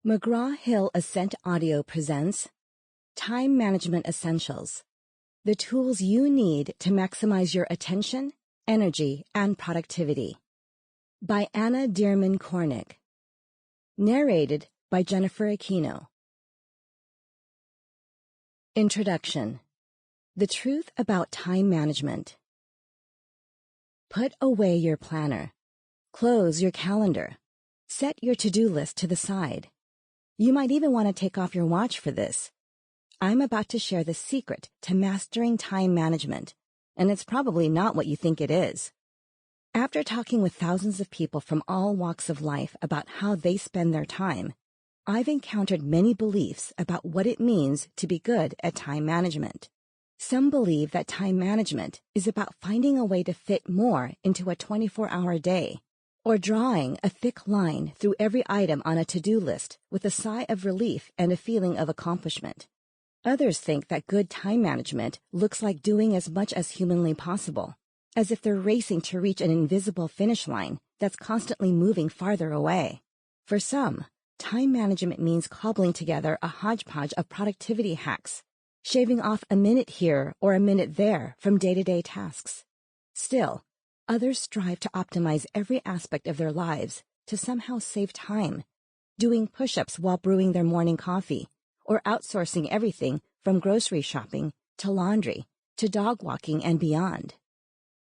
McGraw-Hill Ascent Audio presents Time Management Essentials, the tools you need to maximize your attention, energy, and productivity. By Anna Dearmon Kornick. Narrated by Jennifer Aquino. Introduction. The truth about time management. Put away your planner. Close your calendar. Set your to-do list to the side. You might even want to take off your watch for this. I'm about to share the secret to mastering time management, and it's probably not what you think it is. After talking with thousands of people from all walks of life about how they spend their time, I've encountered many beliefs about what it means to be good at time management. Some believe that time management is about finding a way to fit more into a 24-hour day, or drawing a thick line through every item on a to-do list with a sigh of relief and a feeling of accomplishment. Others think that good time management looks like doing as much as humanly possible, as if they're racing to reach an invisible finish line that's constantly moving farther away. For some, time management means cobbling together a hodgepodge of productivity hacks, shaving off a minute here or a minute there from day-to-day tasks. Still, others strive to optimize every aspect of their lives to somehow save time, doing push-ups while brewing their morning coffee, or outsourcing everything from grocery shopping to laundry to dog walking and beyond.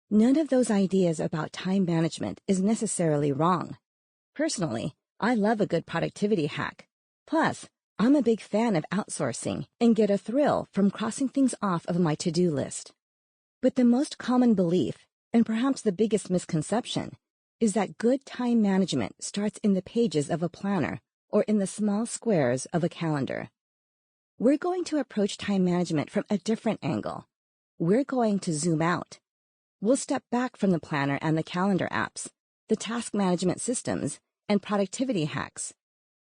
None of those ideas about time management is necessarily wrong. Personally, I love a good productivity hack. Plus, I'm a big fan of outsourcing and get a thrill from crossing things off of my to-do list. But the most common belief, and perhaps the biggest misconception, is that good time management starts in the pages of a planner or in the small squares of a calendar. We're going to approach time management from a different angle. We're going to zoom out. We'll step back from the planner and the calendar apps, the task management systems, and productivity hacks.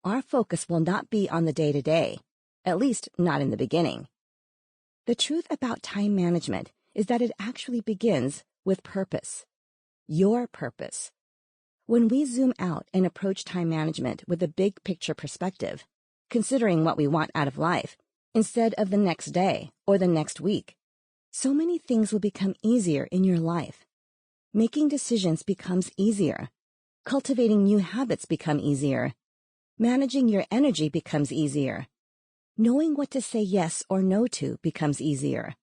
Our focus will not be on the day-to-day, at least not in the beginning. The truth about time management is that it actually begins with purpose. Your purpose. When we zoom out and approach time management with a big picture perspective, considering what we want out of life, instead of the next day or the next week, so many things will become easier in your life. Making decisions becomes easier. Cultivating new habits become easier. Managing your energy becomes easier. Knowing what to say yes or no to becomes easier.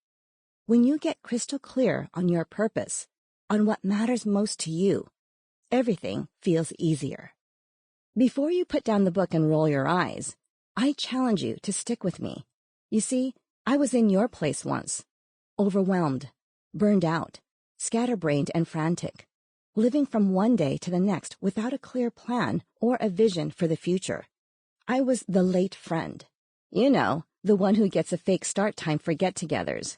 When you get crystal clear on your purpose, on what matters most to you, everything feels easier. Before you put down the book and roll your eyes, I challenge you to stick with me. You see, I was in your place once, overwhelmed, burned out, scatterbrained and frantic, living from one day to the next without a clear plan or a vision for the future. I was the late friend. You know, the one who gets a fake start time for get-togethers.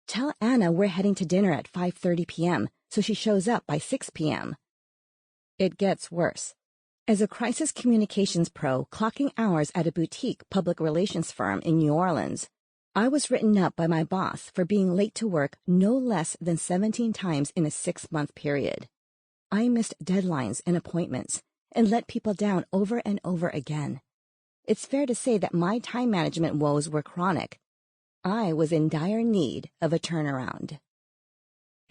Tell Anna we're heading to dinner at 5:30 p.m. so she shows up by 6 p.m. It gets worse. As a crisis communications pro clocking hours at a boutique public relations firm in New Orleans, I was written up by my boss for being late to work no less than 17 times in a 6-month period. I missed deadlines and appointments and let people down over and over again. It's fair to say that my time management woes were chronic. I was in dire need of a turnaround.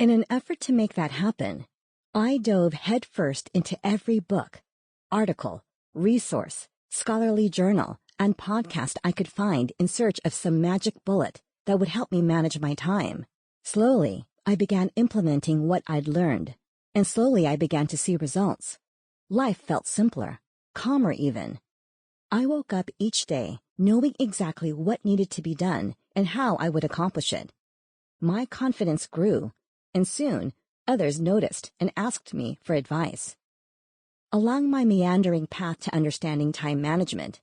In an effort to make that happen, I dove headfirst into every book, article, resource, scholarly journal, and podcast I could find in search of some magic bullet that would help me manage my time. Slowly, I began implementing what I'd learned, and slowly I began to see results. Life felt simpler, calmer even. I woke up each day knowing exactly what needed to be done and how I would accomplish it. My confidence grew, and soon others noticed and asked me for advice. Along my meandering path to understanding time management,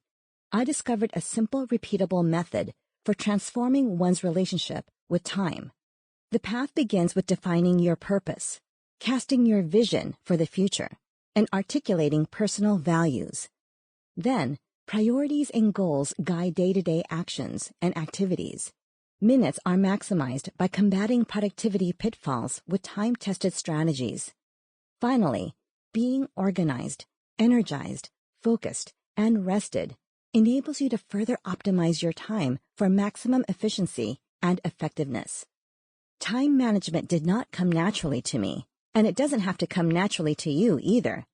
I discovered a simple, repeatable method for transforming one's relationship with time. The path begins with defining your purpose, casting your vision for the future, and articulating personal values. Then, priorities and goals guide day-to-day actions and activities. Minutes are maximized by combating productivity pitfalls with time-tested strategies. Finally, being organized, energized, focused, and rested enables you to further optimize your time for maximum efficiency and effectiveness. Time management did not come naturally to me, and it doesn't have to come naturally to you either.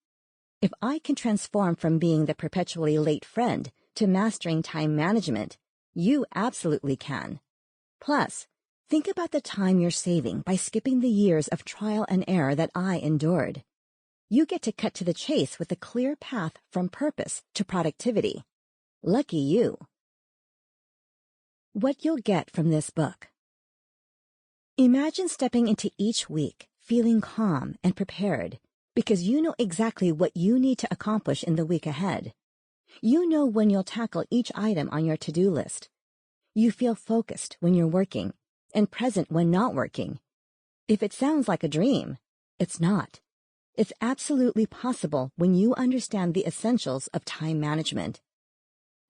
If I can transform from being the perpetually late friend to mastering time management, you absolutely can. Plus, think about the time you're saving by skipping the years of trial and error that I endured. You get to cut to the chase with a clear path from purpose to productivity. Lucky you. What you'll get from this book. Imagine stepping into each week feeling calm and prepared because you know exactly what you need to accomplish in the week ahead. You know when you'll tackle each item on your to-do list. You feel focused when you're working and present when not working. If it sounds like a dream, it's not. It's absolutely possible when you understand the essentials of time management.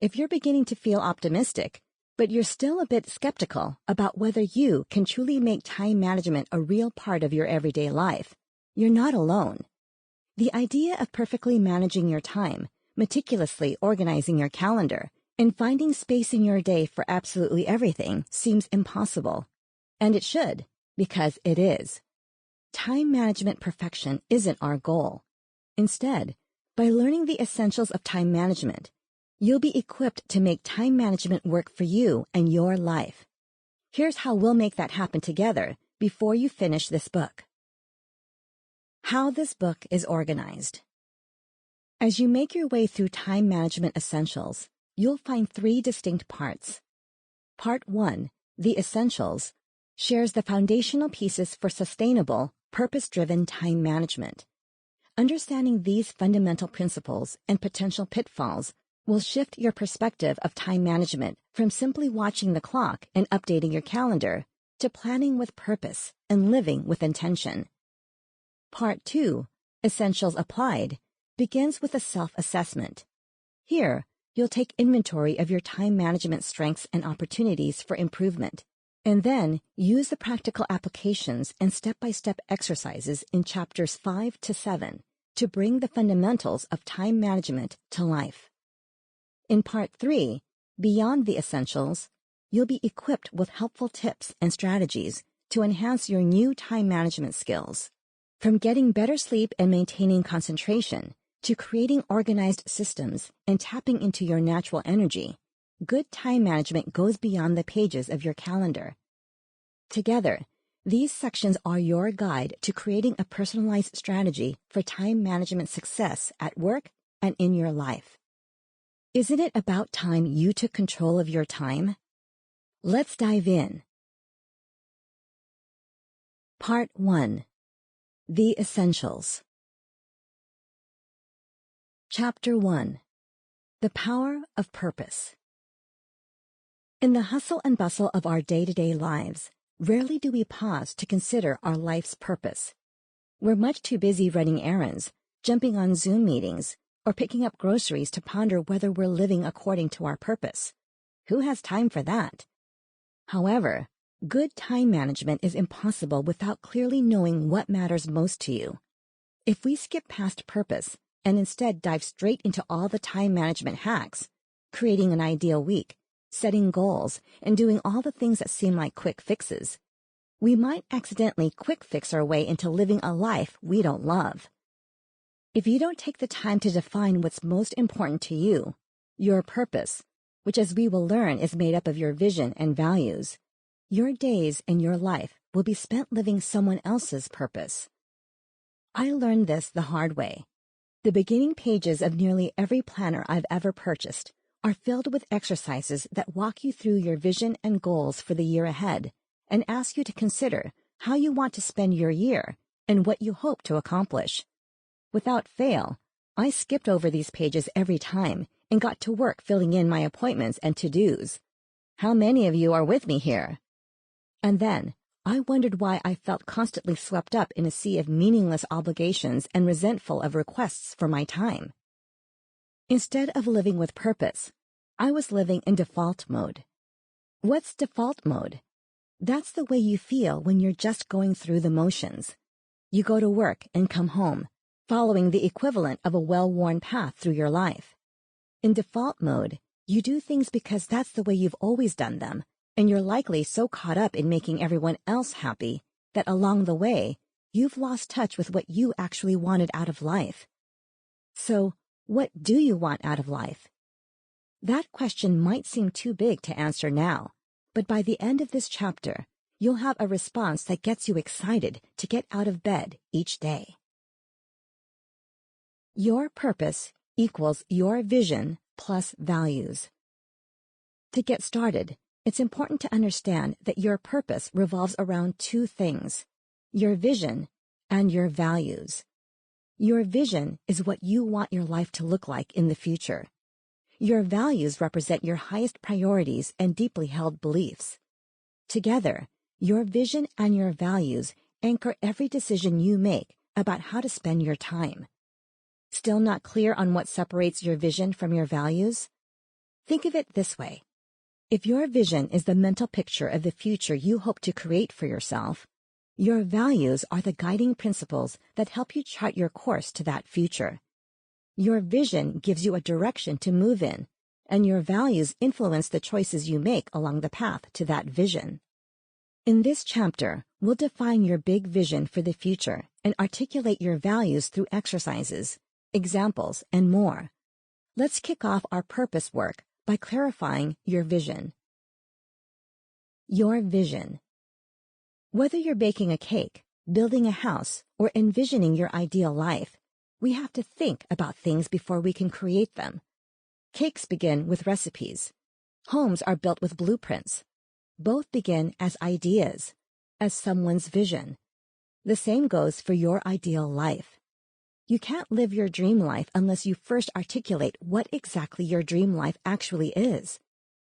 If you're beginning to feel optimistic, but you're still a bit skeptical about whether you can truly make time management a real part of your everyday life, you're not alone. The idea of perfectly managing your time, meticulously organizing your calendar, and finding space in your day for absolutely everything seems impossible. And it should, because it is. Time management perfection isn't our goal. Instead, by learning the essentials of time management, you'll be equipped to make time management work for you and your life. Here's how we'll make that happen together before you finish this book. How this book is organized. As you make your way through time management essentials, you'll find 3 distinct parts. Part 1, the essentials, shares the foundational pieces for sustainable, purpose-driven time management. Understanding these fundamental principles and potential pitfalls will shift your perspective of time management from simply watching the clock and updating your calendar to planning with purpose and living with intention. Part 2, Essentials Applied, begins with a self-assessment. Here, you'll take inventory of your time management strengths and opportunities for improvement, and then use the practical applications and step-by-step exercises in chapters 5 to 7 to bring the fundamentals of time management to life. In Part 3, Beyond the Essentials, you'll be equipped with helpful tips and strategies to enhance your new time management skills. From getting better sleep and maintaining concentration to creating organized systems and tapping into your natural energy, good time management goes beyond the pages of your calendar. Together, these sections are your guide to creating a personalized strategy for time management success at work and in your life. Isn't it about time you took control of your time? Let's dive in. Part 1. The Essentials. Chapter 1. The Power of Purpose. In the hustle and bustle of our day-to-day lives, rarely do we pause to consider our life's purpose. We're much too busy running errands, jumping on Zoom meetings, or picking up groceries to ponder whether we're living according to our purpose. Who has time for that? However, good time management is impossible without clearly knowing what matters most to you. If we skip past purpose and instead dive straight into all the time management hacks, creating an ideal week, setting goals, and doing all the things that seem like quick fixes, we might accidentally quick fix our way into living a life we don't love. If you don't take the time to define what's most important to you, your purpose, which as we will learn is made up of your vision and values, your days and your life will be spent living someone else's purpose. I learned this the hard way. The beginning pages of nearly every planner I've ever purchased are filled with exercises that walk you through your vision and goals for the year ahead and ask you to consider how you want to spend your year and what you hope to accomplish. Without fail, I skipped over these pages every time and got to work filling in my appointments and to-dos. How many of you are with me here? And then, I wondered why I felt constantly swept up in a sea of meaningless obligations and resentful of requests for my time. Instead of living with purpose, I was living in default mode. What's default mode? That's the way you feel when you're just going through the motions. You go to work and come home, following the equivalent of a well-worn path through your life. In default mode, You do things because that's the way you've always done them, and you're likely so caught up in making everyone else happy that along the way, you've lost touch with what you actually wanted out of life. So, what do you want out of life? That question might seem too big to answer now, but by the end of this chapter, you'll have a response that gets you excited to get out of bed each day. Your purpose equals your vision plus values. To get started, it's important to understand that your purpose revolves around two things: your vision and your values. Your vision is what you want your life to look like in the future. Your values represent your highest priorities and deeply held beliefs. Together, your vision and your values anchor every decision you make about how to spend your time. Still not clear on what separates your vision from your values? Think of it this way. If your vision is the mental picture of the future you hope to create for yourself, your values are the guiding principles that help you chart your course to that future. Your vision gives you a direction to move in, and your values influence the choices you make along the path to that vision. In this chapter, we'll define your big vision for the future and articulate your values through exercises, examples, and more. Let's kick off our purpose work by clarifying your vision. Your vision. Whether you're baking a cake, building a house, or envisioning your ideal life, we have to think about things before we can create them. Cakes begin with recipes. Homes are built with blueprints. Both begin as ideas, as someone's vision. The same goes for your ideal life. You can't live your dream life unless you first articulate what exactly your dream life actually is.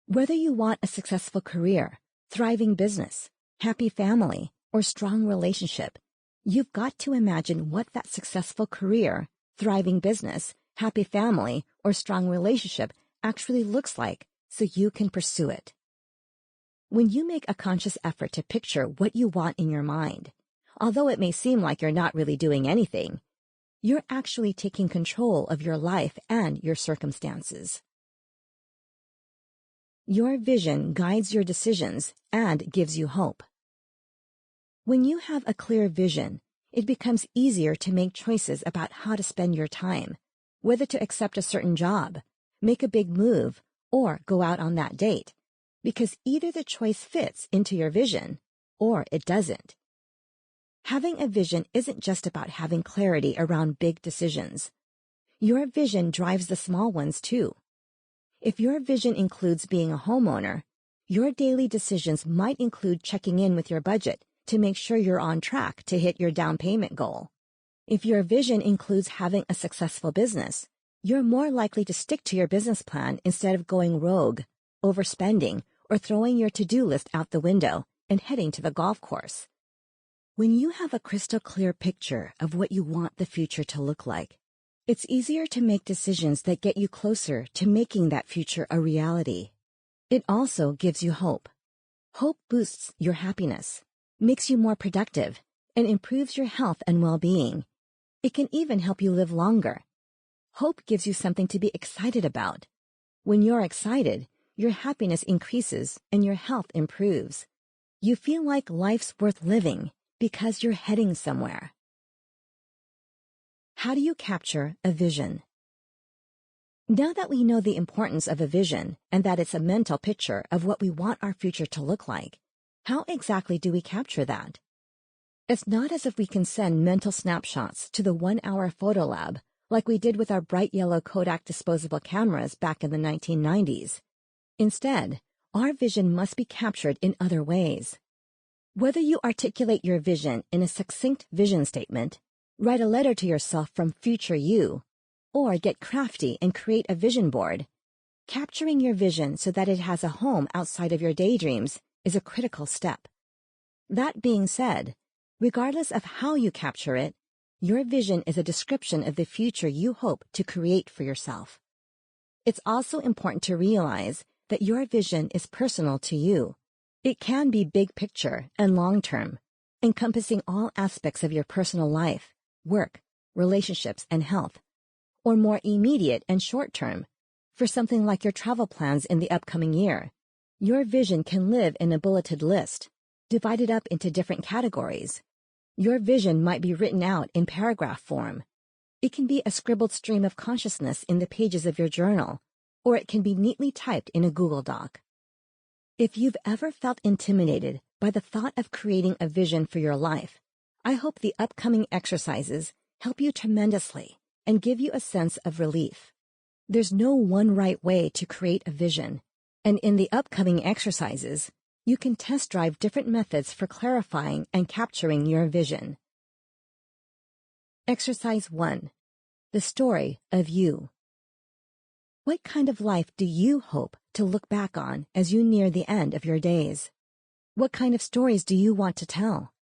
Whether you want a successful career, thriving business, happy family, or strong relationship, you've got to imagine what that successful career, thriving business, happy family, or strong relationship actually looks like so you can pursue it. When you make a conscious effort to picture what you want in your mind, although it may seem like you're not really doing anything, you're actually taking control of your life and your circumstances. Your vision guides your decisions and gives you hope. When you have a clear vision, it becomes easier to make choices about how to spend your time, whether to accept a certain job, make a big move, or go out on that date, because either the choice fits into your vision or it doesn't. Having a vision isn't just about having clarity around big decisions. Your vision drives the small ones too. If your vision includes being a homeowner, your daily decisions might include checking in with your budget to make sure you're on track to hit your down payment goal. If your vision includes having a successful business, you're more likely to stick to your business plan instead of going rogue, overspending, or throwing your to-do list out the window and heading to the golf course. When you have a crystal clear picture of what you want the future to look like, it's easier to make decisions that get you closer to making that future a reality. It also gives you hope. Hope boosts your happiness, makes you more productive, and improves your health and well-being. It can even help you live longer. Hope gives you something to be excited about. When you're excited, your happiness increases and your health improves. You feel like life's worth living because you're heading somewhere. How do you capture a vision? Now that we know the importance of a vision and that it's a mental picture of what we want our future to look like, how exactly do we capture that? It's not as if we can send mental snapshots to the 1-hour photo lab like we did with our bright yellow Kodak disposable cameras back in the 1990s. Instead, our vision must be captured in other ways. Whether you articulate your vision in a succinct vision statement, write a letter to yourself from future you, or get crafty and create a vision board, capturing your vision so that it has a home outside of your daydreams is a critical step. That being said, regardless of how you capture it, your vision is a description of the future you hope to create for yourself. It's also important to realize that your vision is personal to you. It can be big picture and long-term, encompassing all aspects of your personal life, work, relationships, and health, or more immediate and short-term, For something like your travel plans in the upcoming year, your vision can live in a bulleted list, divided up into different categories. Your vision might be written out in paragraph form. It can be a scribbled stream of consciousness in the pages of your journal, or it can be neatly typed in a Google Doc. If you've ever felt intimidated by the thought of creating a vision for your life, I hope the upcoming exercises help you tremendously and give you a sense of relief. There's no one right way to create a vision, and in the upcoming exercises, you can test drive different methods for clarifying and capturing your vision. Exercise 1. The story of you. What kind of life do you hope to look back on as you near the end of your days? What kind of stories do you want to tell?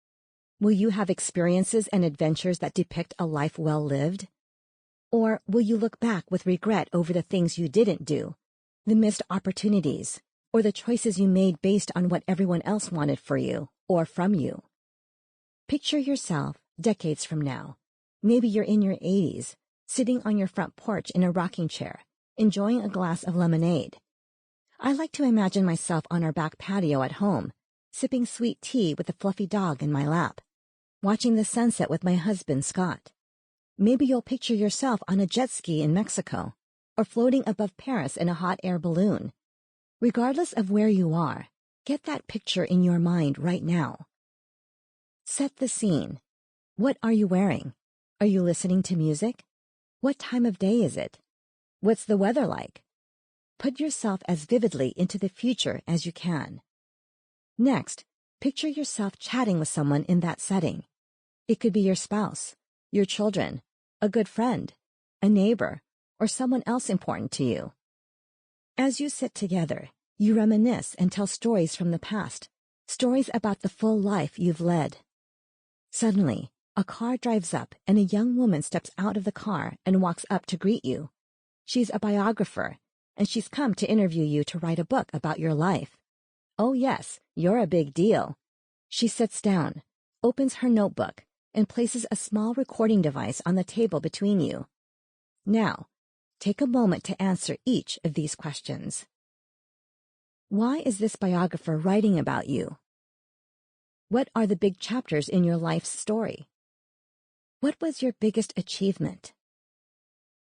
Will you have experiences and adventures that depict a life well lived? Or will you look back with regret over the things you didn't do, the missed opportunities, or the choices you made based on what everyone else wanted for you or from you? Picture yourself decades from now. Maybe you're in your 80s, sitting on your front porch in a rocking chair, enjoying a glass of lemonade. I like to imagine myself on our back patio at home, sipping sweet tea with a fluffy dog in my lap, watching the sunset with my husband, Scott. Maybe you'll picture yourself on a jet ski in Mexico, or floating above Paris in a hot air balloon. Regardless of where you are, get that picture in your mind right now. Set the scene. What are you wearing? Are you listening to music? What time of day is it? What's the weather like? Put yourself as vividly into the future as you can. Next, picture yourself chatting with someone in that setting. It could be your spouse, your children, a good friend, a neighbor, or someone else important to you. As you sit together, you reminisce and tell stories from the past, stories about the full life you've led. Suddenly, a car drives up and a young woman steps out of the car and walks up to greet you. She's a biographer, and she's come to interview you to write a book about your life. Oh yes, you're a big deal. She sits down, opens her notebook, and places a small recording device on the table between you. Now, take a moment to answer each of these questions. Why is this biographer writing about you? What are the big chapters in your life's story? What was your biggest achievement?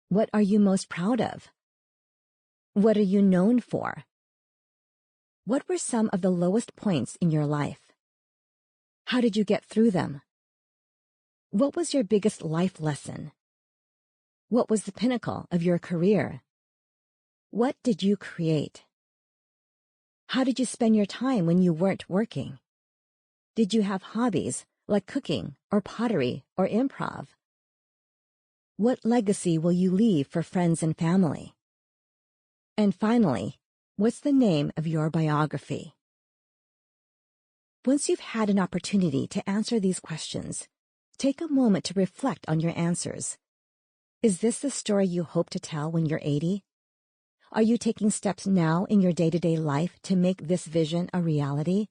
What are you most proud of? What are you known for? What were some of the lowest points in your life? How did you get through them? What was your biggest life lesson? What was the pinnacle of your career? What did you create? How did you spend your time when you weren't working? Did you have hobbies like cooking or pottery or improv? What legacy will you leave for friends and family? And finally, what's the name of your biography? Once you've had an opportunity to answer these questions, take a moment to reflect on your answers. Is this the story you hope to tell when you're 80? Are you taking steps now in your day-to-day life to make this vision a reality?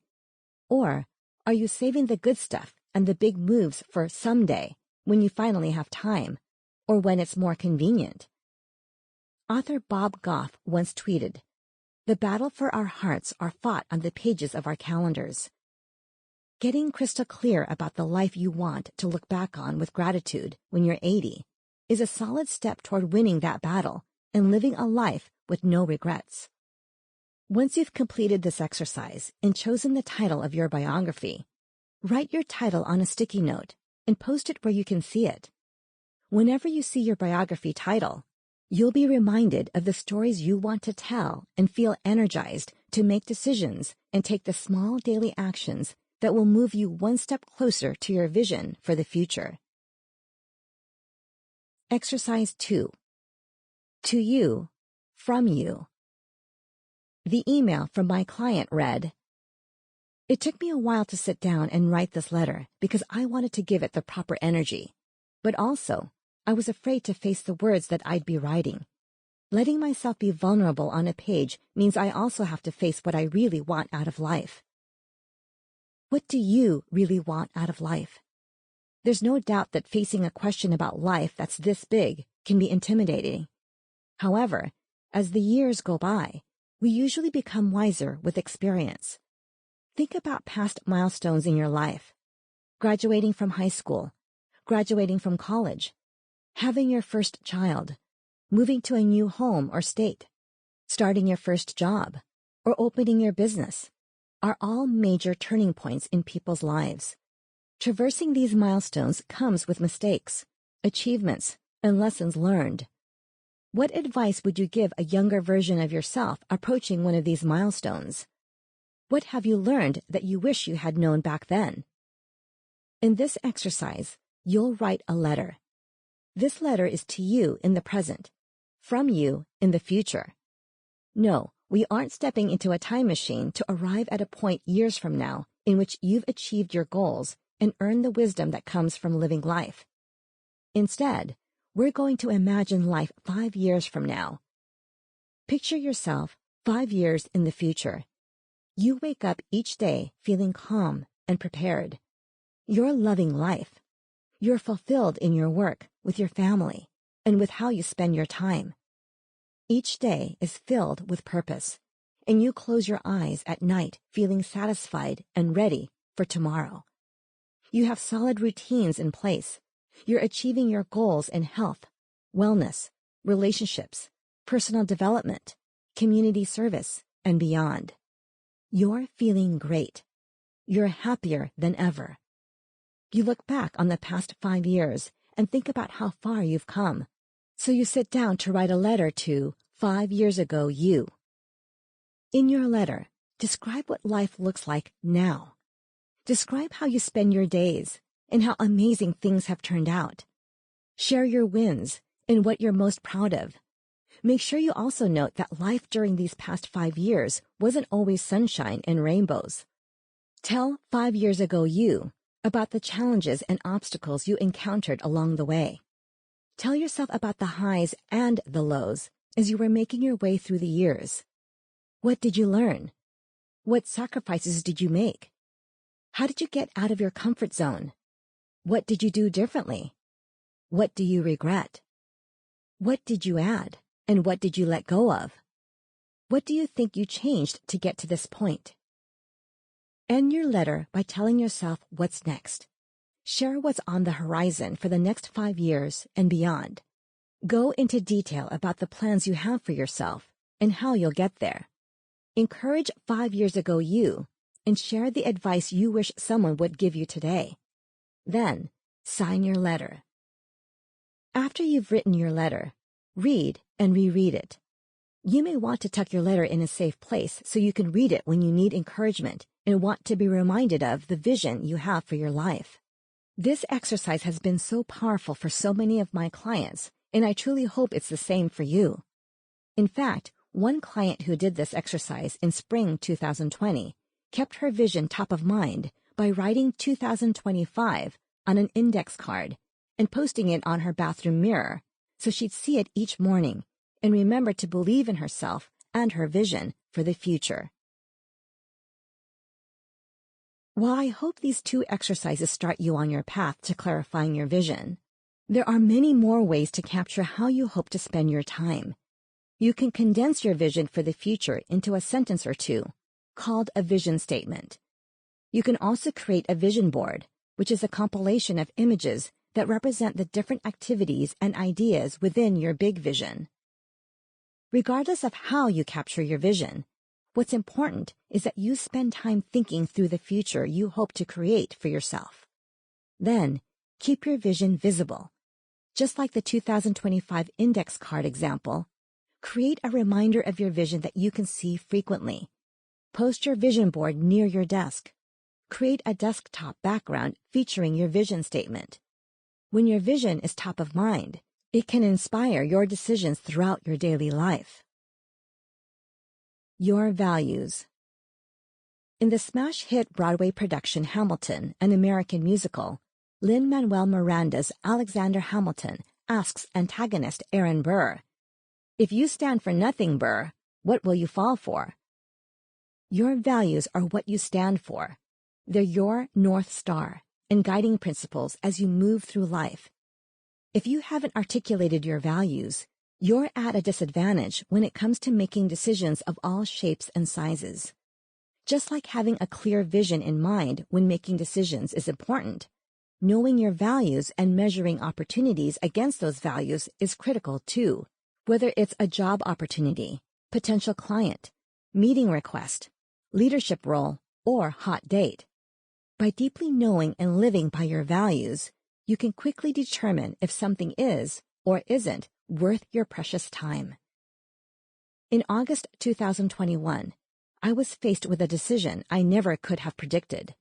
Or are you saving the good stuff and the big moves for someday when you finally have time, or when it's more convenient? Author Bob Goff once tweeted, "The battle for our hearts are fought on the pages of our calendars." Getting crystal clear about the life you want to look back on with gratitude when you're 80 is a solid step toward winning that battle and living a life with no regrets. Once you've completed this exercise and chosen the title of your biography, write your title on a sticky note and post it where you can see it. Whenever you see your biography title, you'll be reminded of the stories you want to tell and feel energized to make decisions and take the small daily actions that will move you one step closer to your vision for the future. Exercise 2. To you, from you. The email from my client read, "It took me a while to sit down and write this letter because I wanted to give it the proper energy, but also I was afraid to face the words that I'd be writing. Letting myself be vulnerable on a page means I also have to face what I really want out of life." What do you really want out of life? There's no doubt that facing a question about life that's this big can be intimidating. However, As the years go by, we usually become wiser with experience. Think about past milestones in your life. Graduating from high school, graduating from college, having your first child, moving to a new home or state, starting your first job, or opening your business are all major turning points in people's lives. Traversing these milestones comes with mistakes, achievements, and lessons learned. What advice would you give a younger version of yourself approaching one of these milestones? What have you learned that you wish you had known back then? In this exercise, you'll write a letter. This letter is to you in the present, from you in the future. No, we aren't stepping into a time machine to arrive at a point years from now in which you've achieved your goals and earned the wisdom that comes from living life. Instead, we're going to imagine life 5 years from now. Picture yourself 5 years in the future. You wake up each day feeling calm and prepared. You're loving life. You're fulfilled in your work, with your family, and with how you spend your time. Each day is filled with purpose, and you close your eyes at night feeling satisfied and ready for tomorrow. You have solid routines in place. You're achieving your goals in health, wellness, relationships, personal development, community service, and beyond. You're feeling great. You're happier than ever. You look back on the past 5 years and think about how far you've come. So you sit down to write a letter to 5 years ago you. In your letter, describe what life looks like now. Describe how you spend your days and how amazing things have turned out. Share your wins and what you're most proud of. Make sure you also note that life during these past 5 years wasn't always sunshine and rainbows. Tell 5 years ago you about the challenges and obstacles you encountered along the way. Tell yourself about the highs and the lows as you were making your way through the years. What did you learn? What sacrifices did you make? How did you get out of your comfort zone? What did you do differently? What do you regret? What did you add, and what did you let go of? What do you think you changed to get to this point? End your letter by telling yourself what's next. Share what's on the horizon for the next 5 years and beyond. Go into detail about the plans you have for yourself and how you'll get there. Encourage 5 years ago you and share the advice you wish someone would give you today. Then, sign your letter. After you've written your letter, read and reread it. You may want to tuck your letter in a safe place so you can read it when you need encouragement and want to be reminded of the vision you have for your life. This exercise has been so powerful for so many of my clients, and I truly hope it's the same for you. In fact, one client who did this exercise in spring 2020 kept her vision top of mind by writing 2025 on an index card and posting it on her bathroom mirror so she'd see it each morning and remember to believe in herself and her vision for the future. While I hope these 2 exercises start you on your path to clarifying your vision, there are many more ways to capture how you hope to spend your time. You can condense your vision for the future into a sentence or 2, called a vision statement. You can also create a vision board, which is a compilation of images that represent the different activities and ideas within your big vision. Regardless of how you capture your vision, what's important is that you spend time thinking through the future you hope to create for yourself. Then, keep your vision visible. Just like the 2025 index card example, create a reminder of your vision that you can see frequently. Post your vision board near your desk. Create a desktop background featuring your vision statement. When your vision is top of mind, it can inspire your decisions throughout your daily life. Your values. In the smash hit Broadway production Hamilton, an American musical, Lin-Manuel Miranda's Alexander Hamilton asks antagonist Aaron Burr, "If you stand for nothing, Burr, what will you fall for?" Your values are what you stand for. They're your North Star and guiding principles as you move through life. If you haven't articulated your values, You're at a disadvantage when it comes to making decisions of all shapes and sizes. Just like having a clear vision in mind when making decisions is important, knowing your values and measuring opportunities against those values is critical too, whether it's a job opportunity, potential client, meeting request, leadership role, or hot date. By deeply knowing and living by your values, you can quickly determine if something is or isn't worth your precious time. In August 2021, I was faced with a decision I never could have predicted.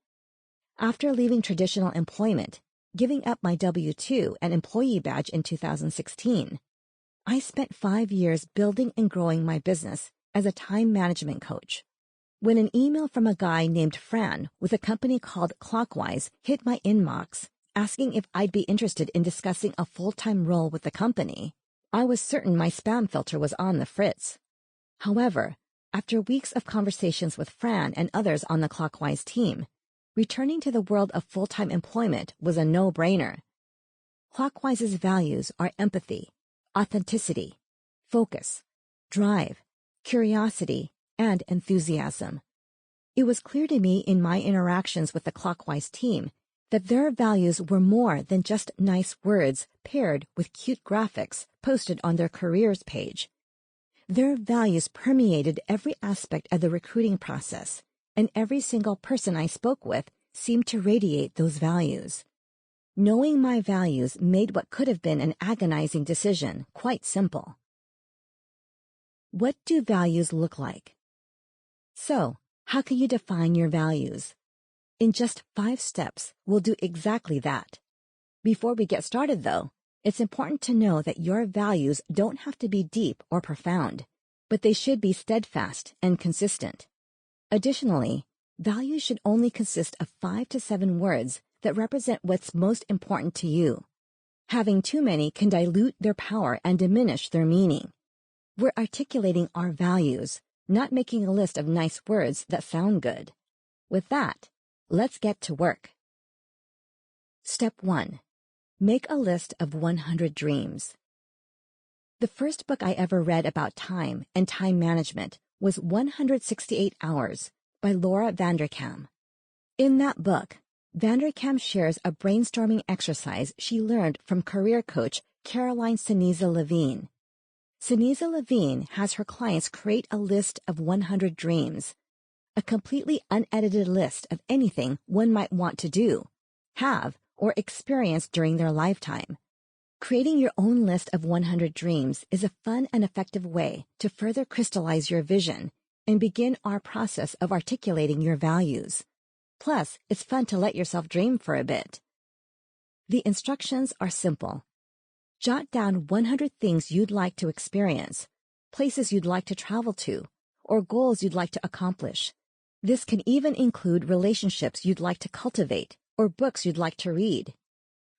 After leaving traditional employment, giving up my W-2 and employee badge in 2016, I spent 5 years building and growing my business as a time management coach. When an email from a guy named Fran with a company called Clockwise hit my inbox, asking if I'd be interested in discussing a full-time role with the company, I was certain my spam filter was on the fritz. However, after weeks of conversations with Fran and others on the Clockwise team, returning to the world of full-time employment was a no-brainer. Clockwise's values are empathy, authenticity, focus, drive, curiosity, and enthusiasm. It was clear to me in my interactions with the Clockwise team that their values were more than just nice words paired with cute graphics posted on their careers page. Their values permeated every aspect of the recruiting process, and every single person I spoke with seemed to radiate those values. Knowing my values made what could have been an agonizing decision quite simple. What do values look like? So, how can you define your values? In just 5 steps, we'll do exactly that. Before we get started, though, it's important to know that your values don't have to be deep or profound, but they should be steadfast and consistent. Additionally, values should only consist of 5 to 7 words that represent what's most important to you. Having too many can dilute their power and diminish their meaning. We're articulating our values, not making a list of nice words that sound good. With that, let's get to work. Step 1. Make a list of 100 dreams. The first book I ever read about time and time management was 168 Hours by Laura Vanderkam. In that book, Vanderkam shares a brainstorming exercise she learned from career coach Caroline Sinisa Levine. Sinisa Levine has her clients create a list of 100 dreams, a completely unedited list of anything one might want to do, have, or experience during their lifetime. Creating your own list of 100 dreams is a fun and effective way to further crystallize your vision and begin our process of articulating your values. Plus, it's fun to let yourself dream for a bit. The instructions are simple. Jot down 100 things you'd like to experience, places you'd like to travel to, or goals you'd like to accomplish. This can even include relationships you'd like to cultivate or books you'd like to read.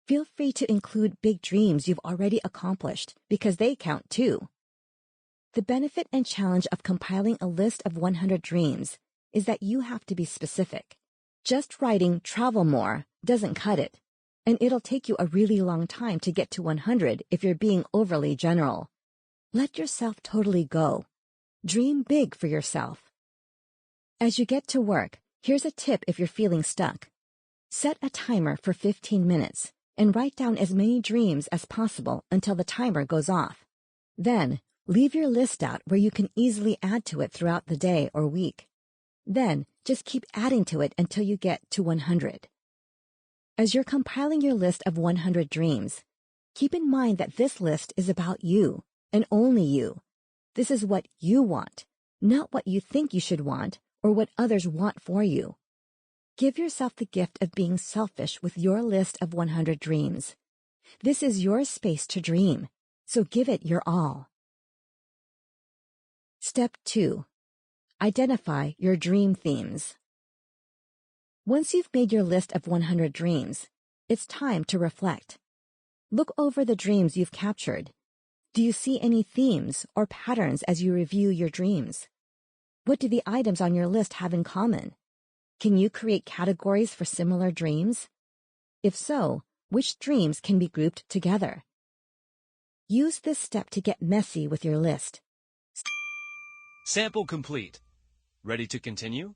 Feel free to include big dreams you've already accomplished because they count too. The benefit and challenge of compiling a list of 100 dreams is that you have to be specific. Just writing "travel more" doesn't cut it, and it'll take you a really long time to get to 100 if you're being overly general. Let yourself totally go. Dream big for yourself. As you get to work, here's a tip if you're feeling stuck. Set a timer for 15 minutes and write down as many dreams as possible until the timer goes off. Then, leave your list out where you can easily add to it throughout the day or week. Then, just keep adding to it until you get to 100. As you're compiling your list of 100 dreams, keep in mind that this list is about you, and only you. This is what you want, not what you think you should want or what others want for you. Give yourself the gift of being selfish with your list of 100 dreams. This is your space to dream, so give it your all. Step 2. Identify your dream themes. Once you've made your list of 100 dreams, it's time to reflect. Look over the dreams you've captured. Do you see any themes or patterns as you review your dreams? What do the items on your list have in common? Can you create categories for similar dreams? If so, which dreams can be grouped together? Use this step to get messy with your list. Sample complete. Ready to continue?